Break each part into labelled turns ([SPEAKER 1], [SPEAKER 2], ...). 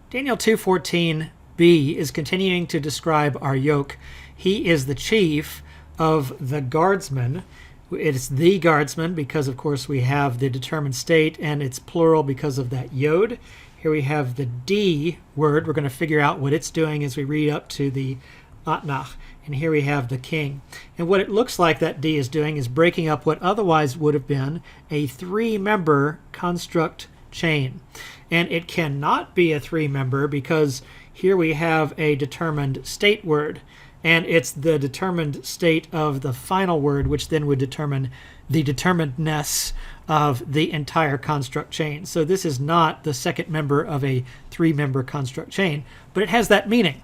[SPEAKER 1] Daniel 2:14b is continuing to describe Arioch. He is the chief of the guardsmen. It's the guardsman because, of course, we have the determined state, and it's plural because of that yod. Here we have the D word. We're going to figure out what it's doing as we read up to the Atnach. And here we have the king. And what it looks like that D is doing is breaking up what otherwise would have been a three-member construct chain. And it cannot be a three-member because here we have a determined state word. And it's the determined state of the final word, which then would determine the determinedness of the entire construct chain. So this is not the second member of a three-member construct chain, but it has that meaning.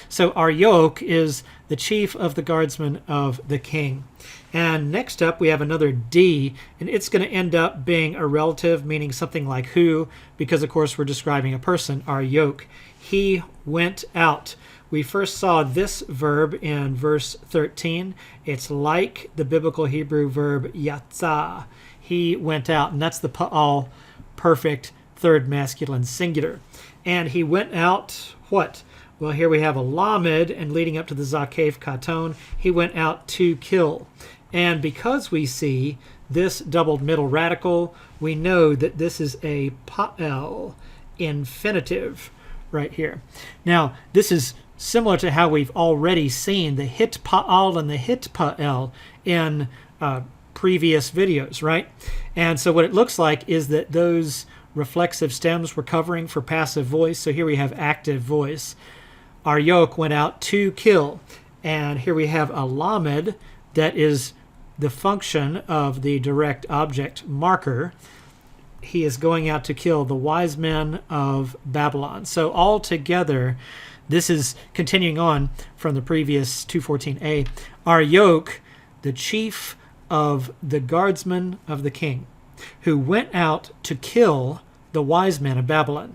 [SPEAKER 1] So Arioch is the chief of the guardsmen of the king. And next up we have another D, and it's going to end up being a relative, meaning something like who, because of course we're describing a person, Arioch. He went out. We first saw this verb in verse 13. It's like the biblical Hebrew verb yatzah. He went out, and that's the pa'al, perfect third masculine singular. And he went out, what? Well, here we have a lamed, and leading up to the zakef katon, he went out to kill. And because we see this doubled middle radical, we know that this is a pa'el infinitive right here. Now, this is similar to how we've already seen the hit pa'al and the hit pa'el in previous videos, right? And so what it looks like is that those reflexive stems were covering for passive voice. So here we have active voice. Arioch went out to kill. And here we have a lamed that is the function of the direct object marker. He is going out to kill the wise men of Babylon. So all together, this is continuing on from the previous 2:14a. Arioch, the chief of the guardsmen of the king, who went out to kill the wise men of Babylon.